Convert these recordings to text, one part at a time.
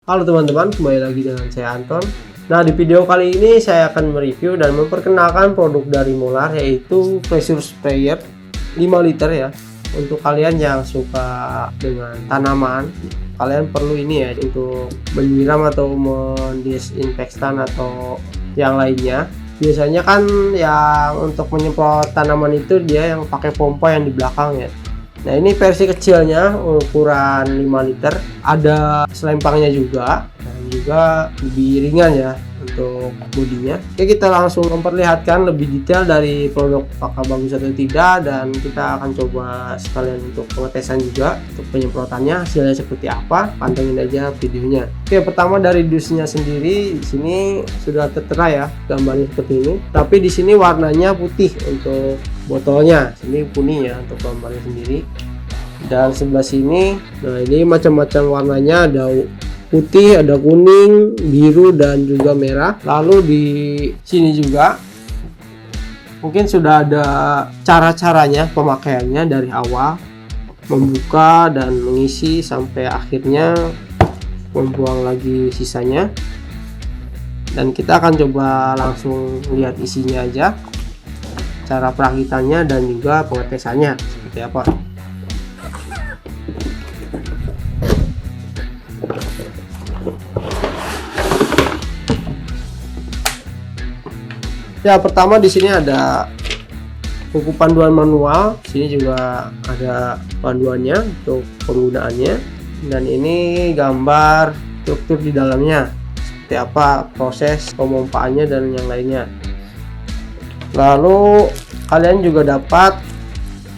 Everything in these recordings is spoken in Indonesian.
Halo teman-teman, kembali lagi dengan saya Anton. Nah, di video kali ini saya akan mereview dan memperkenalkan produk dari Molar, yaitu pressure sprayer 5 liter ya. Untuk kalian yang suka dengan tanaman, kalian perlu ini ya untuk menyiram atau mendisinfektan atau yang lainnya. Biasanya kan yang untuk menyemprot tanaman itu dia yang pakai pompa yang di belakang ya. Nah, ini versi kecilnya ukuran 5 liter, ada selempangnya juga dan juga lebih ringan ya untuk bodinya. Oke, kita langsung memperlihatkan lebih detail dari produk apakah bagus atau tidak, dan kita akan coba sekalian untuk pengetesan juga untuk penyemprotannya hasilnya seperti apa. Pantengin aja videonya. Oke, pertama dari dusnya sendiri, di sini sudah tertera ya gambarnya seperti ini, tapi di sini warnanya putih untuk botolnya, sini kuning ya untuk gambarnya sendiri, dan sebelah sini nah ini macam-macam warnanya, ada putih, ada kuning, biru, dan juga merah. Lalu di sini juga mungkin sudah ada cara-caranya pemakaiannya dari awal membuka dan mengisi sampai akhirnya membuang lagi sisanya, dan kita akan coba langsung lihat isinya aja, cara perakitannya dan juga pengetesannya seperti apa. Ya, pertama di sini ada buku panduan manual, sini juga ada panduannya untuk penggunaannya, dan ini gambar struktur di dalamnya seperti apa proses pemompaannya dan yang lainnya. Lalu kalian juga dapat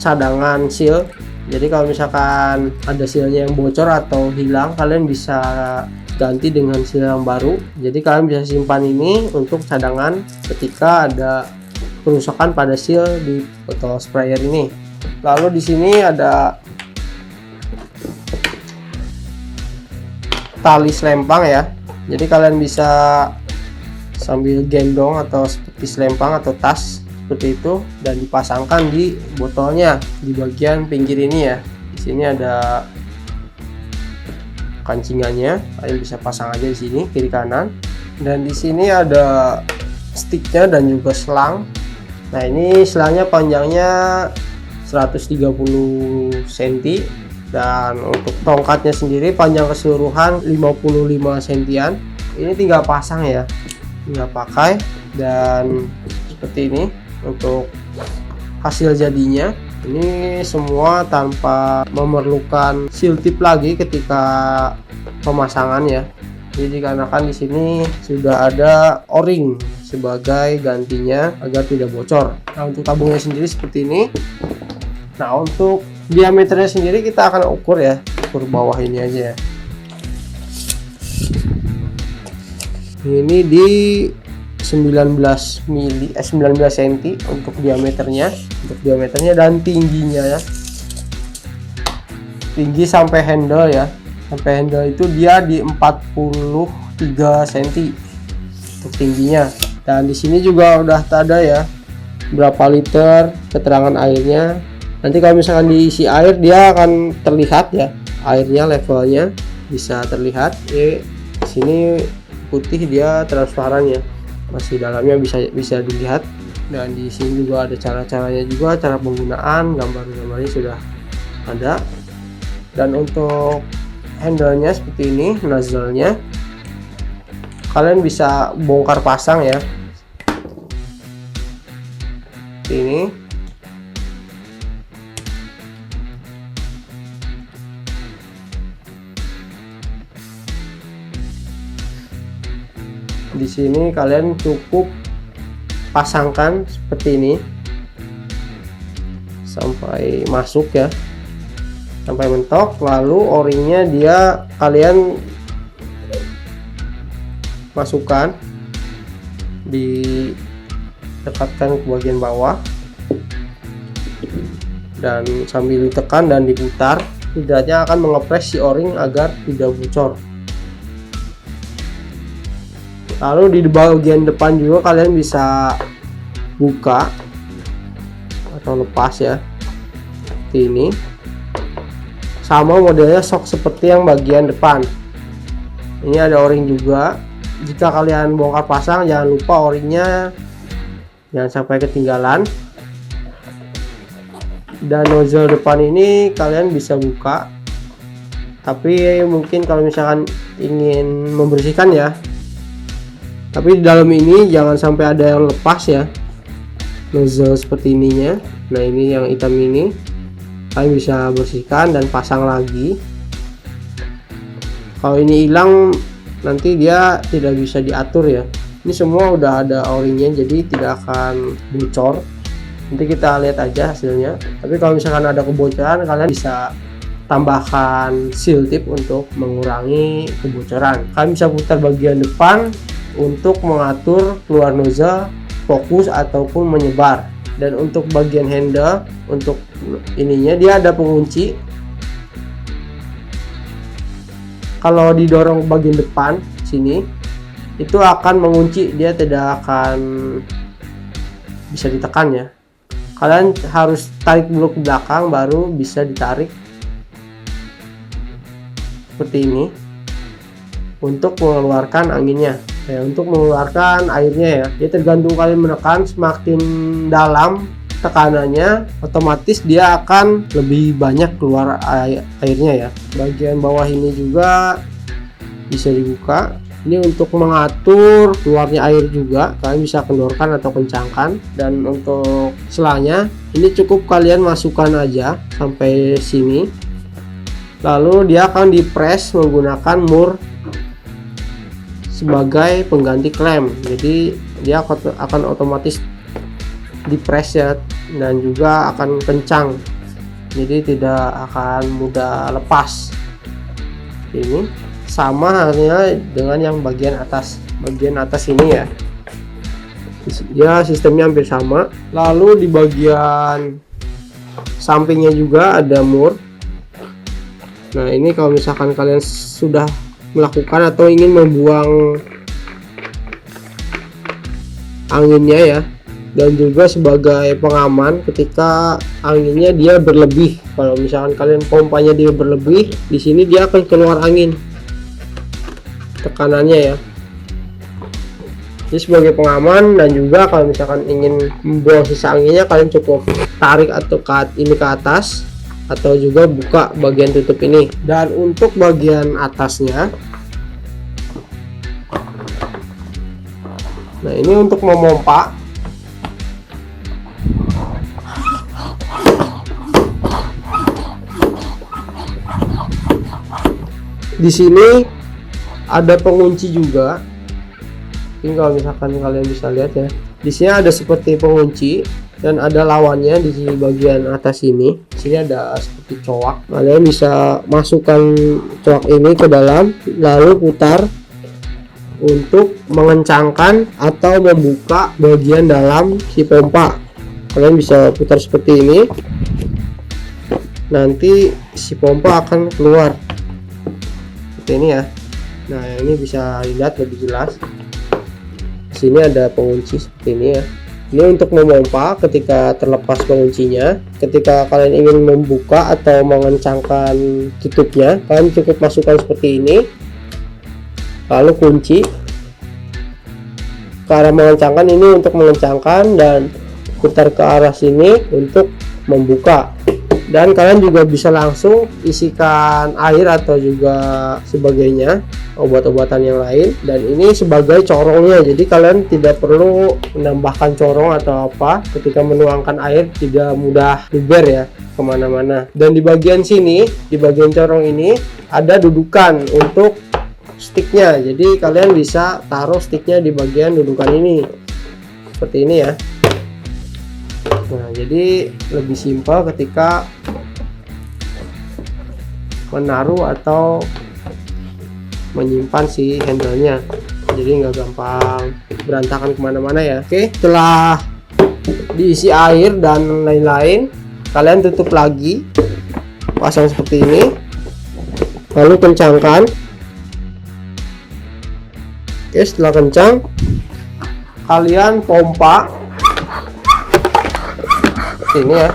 cadangan seal, jadi kalau misalkan ada sealnya yang bocor atau hilang, kalian bisa ganti dengan seal yang baru. Jadi kalian bisa simpan ini untuk cadangan ketika ada kerusakan pada seal di botol sprayer ini. Lalu di sini ada tali selempang ya, jadi kalian bisa sambil gendong atau seperti selempang atau tas seperti itu dan dipasangkan di botolnya di bagian pinggir ini ya. Di sini ada kancingannya, kalian bisa pasang aja di sini kiri kanan, dan di sini ada sticknya dan juga selang. Nah, ini selangnya panjangnya 130 cm, dan untuk tongkatnya sendiri panjang keseluruhan 55 cm. Ini tinggal pasang ya, tinggal pakai, dan seperti ini untuk hasil jadinya. Ini semua tanpa memerlukan seal tip lagi ketika pemasangan ya. Jadi dikarenakan di sini sudah ada o-ring sebagai gantinya agar tidak bocor. Nah, untuk tabungnya sendiri seperti ini. Nah, untuk diameternya sendiri kita akan ukur ya, ukur bawah ini aja ya. Ini di 19 cm untuk diameternya, dan tingginya ya, tinggi sampai handle ya, sampai handle itu dia di 43 cm untuk tingginya. Dan di sini juga udah ada ya berapa liter, keterangan airnya. Nanti kalau misalkan diisi air dia akan terlihat ya, airnya levelnya bisa terlihat. Di sini putih, dia transparan ya, masih dalamnya bisa dilihat. Dan di sini juga ada cara-caranya juga, cara penggunaan, gambar-gambarnya sudah ada. Dan untuk handle-nya seperti ini, nozzle-nya kalian bisa bongkar pasang ya, seperti ini. Di sini kalian cukup pasangkan seperti ini sampai masuk ya, sampai mentok. Lalu o-ringnya dia kalian masukkan, didekatkan ke bagian bawah dan sambil ditekan dan diputar, tidaknya akan mengepres si o-ring agar tidak bocor. Lalu di bagian depan juga kalian bisa buka atau lepas ya, seperti ini. Sama modelnya sok seperti yang bagian depan. Ini ada o-ring juga. Jika kalian bongkar pasang, jangan lupa o-ringnya jangan sampai ketinggalan. Dan nozzle depan ini kalian bisa buka, tapi mungkin kalau misalkan ingin membersihkan ya, tapi di dalam ini jangan sampai ada yang lepas ya, nozzle seperti ininya. Nah ini yang hitam ini kalian bisa bersihkan dan pasang lagi. Kalau ini hilang nanti dia tidak bisa diatur ya. Ini semua udah ada o-ringnya, jadi tidak akan bocor. Nanti kita lihat aja hasilnya. Tapi kalau misalkan ada kebocoran, kalian bisa tambahkan seal tip untuk mengurangi kebocoran. Kalian bisa putar bagian depan untuk mengatur keluar nozzle, fokus ataupun menyebar. Dan untuk bagian handle, untuk ininya dia ada pengunci. Kalau didorong bagian depan sini itu akan mengunci, dia tidak akan bisa ditekan ya. Kalian harus tarik dulu ke belakang baru bisa ditarik seperti ini untuk mengeluarkan anginnya. Untuk mengeluarkan airnya ya, dia tergantung kalian menekan, semakin dalam tekanannya otomatis dia akan lebih banyak keluar airnya ya. Bagian bawah ini juga bisa dibuka. Ini untuk mengatur keluarnya air juga, kalian bisa kendorkan atau kencangkan. Dan untuk selanya ini cukup kalian masukkan aja sampai sini, lalu dia akan dipres menggunakan mur sebagai pengganti klem. Jadi dia akan otomatis dipres ya, dan juga akan kencang, jadi tidak akan mudah lepas. Ini sama halnya dengan yang bagian atas ini ya, sistemnya hampir sama. Lalu di bagian sampingnya juga ada mur. Nah ini kalau misalkan kalian sudah melakukan atau ingin membuang anginnya ya, dan juga sebagai pengaman ketika anginnya dia berlebih. Kalau misalkan kalian pompanya dia berlebih, di sini dia akan keluar angin tekanannya ya. Ini sebagai pengaman, dan juga kalau misalkan ingin membuang sisa anginnya, kalian cukup tarik atau ini ke atas, atau juga buka bagian tutup ini. Dan untuk bagian atasnya, nah ini untuk memompa. Di sini ada pengunci juga. Ini kalau misalkan kalian bisa lihat ya, di sini ada seperti pengunci dan ada lawannya di sini bagian atas ini. Di sini ada seperti coak. Kalian bisa masukkan coak ini ke dalam, lalu putar untuk mengencangkan atau membuka bagian dalam si pompa. Kalian bisa putar seperti ini, nanti si pompa akan keluar seperti ini ya. Nah ini bisa dilihat lebih jelas. Di sini ada pengunci seperti ini ya. Ini untuk memompa ketika terlepas penguncinya. Ketika kalian ingin membuka atau mengencangkan tutupnya, kalian cukup masukkan seperti ini, lalu kunci ke arah mengencangkan, ini untuk mengencangkan, dan putar ke arah sini untuk membuka. Dan kalian juga bisa langsung isikan air atau juga sebagainya, obat-obatan yang lain. Dan ini sebagai corongnya, jadi kalian tidak perlu menambahkan corong atau apa. Ketika menuangkan air tidak mudah luber ya kemana-mana. Dan di bagian sini, di bagian corong ini ada dudukan untuk sticknya, jadi kalian bisa taruh sticknya di bagian dudukan ini seperti ini ya. Nah jadi lebih simpel ketika menaruh atau menyimpan si handle-nya, jadi nggak gampang berantakan kemana-mana ya. Oke, setelah diisi air dan lain-lain, kalian tutup lagi, pasang seperti ini, lalu kencangkan. Oke, setelah kencang kalian pompa ini ya.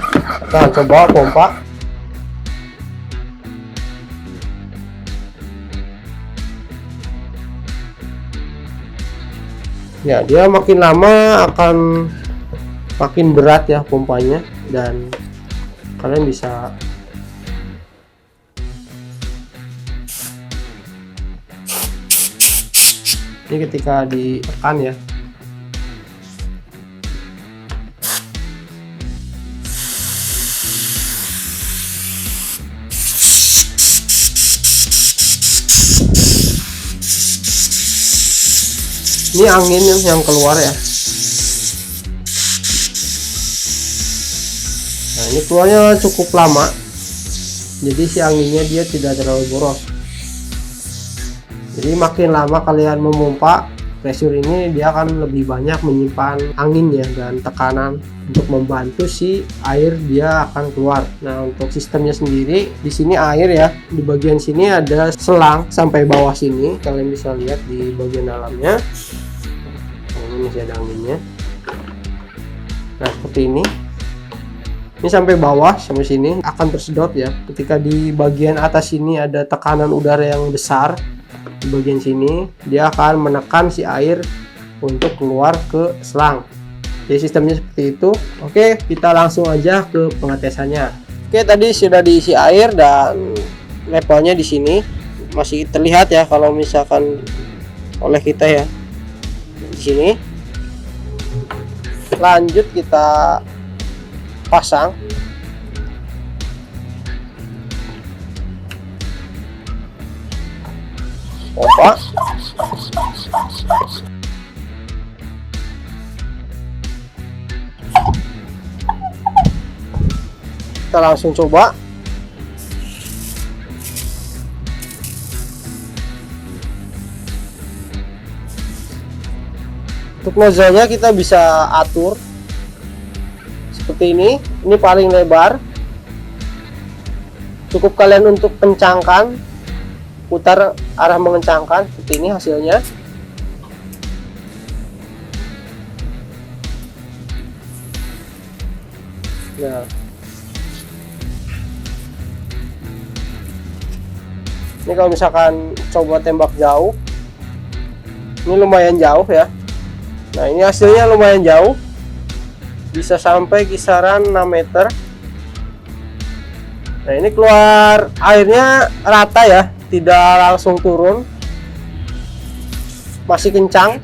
Kita coba pompa. Ya, dia makin lama akan makin berat ya pompanya, dan kalian bisa ini ketika ditekan ya. Ini angin yang keluar ya. Nah, ini keluarnya cukup lama, jadi si anginnya dia tidak terlalu boros. Jadi makin lama kalian memompa pressure ini, dia akan lebih banyak menyimpan angin ya dan tekanan untuk membantu si air dia akan keluar. Nah, untuk sistemnya sendiri di sini air ya, di bagian sini ada selang sampai bawah sini, kalian bisa lihat di bagian dalamnya. Nah, ini masih ada anginnya. Nah, seperti ini. Ini sampai bawah sampai sini akan tersedot ya. Ketika di bagian atas sini ada tekanan udara yang besar, di bagian sini dia akan menekan si air untuk keluar ke selang. Jadi sistemnya seperti itu. Oke, kita langsung aja ke pengetesannya. Oke, tadi sudah diisi air dan levelnya di sini masih terlihat ya kalau misalkan oleh kita ya di sini. Lanjut kita pasang. Pompa. Kita langsung coba. Untuk nozzle-nya kita bisa atur seperti ini paling lebar. Cukup kalian untuk kencangkan, putar arah mengencangkan, seperti ini hasilnya. Nah, ini kalau misalkan coba tembak jauh, ini lumayan jauh ya. Nah, ini hasilnya lumayan jauh, bisa sampai kisaran 6 meter. Nah, ini keluar airnya rata ya, tidak langsung turun, masih kencang.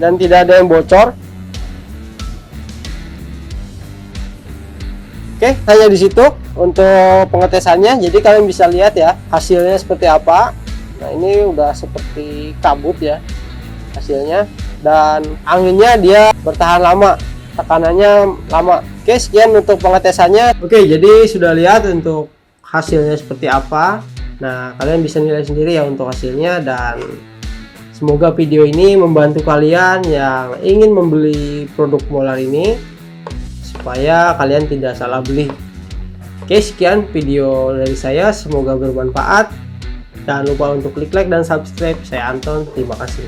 Dan tidak ada yang bocor. Oke, hanya di situ untuk pengetesannya. Jadi kalian bisa lihat ya hasilnya seperti apa. Nah, ini udah seperti kabut ya hasilnya, dan anginnya dia bertahan lama, tekanannya lama. Oke, sekian untuk pengetesannya. Oke, jadi sudah lihat untuk hasilnya seperti apa. Nah, kalian bisa nilai sendiri ya untuk hasilnya, dan semoga video ini membantu kalian yang ingin membeli produk Molar ini supaya kalian tidak salah beli. Oke, sekian video dari saya, semoga bermanfaat. Jangan lupa untuk klik like dan subscribe. Saya Anton, terima kasih.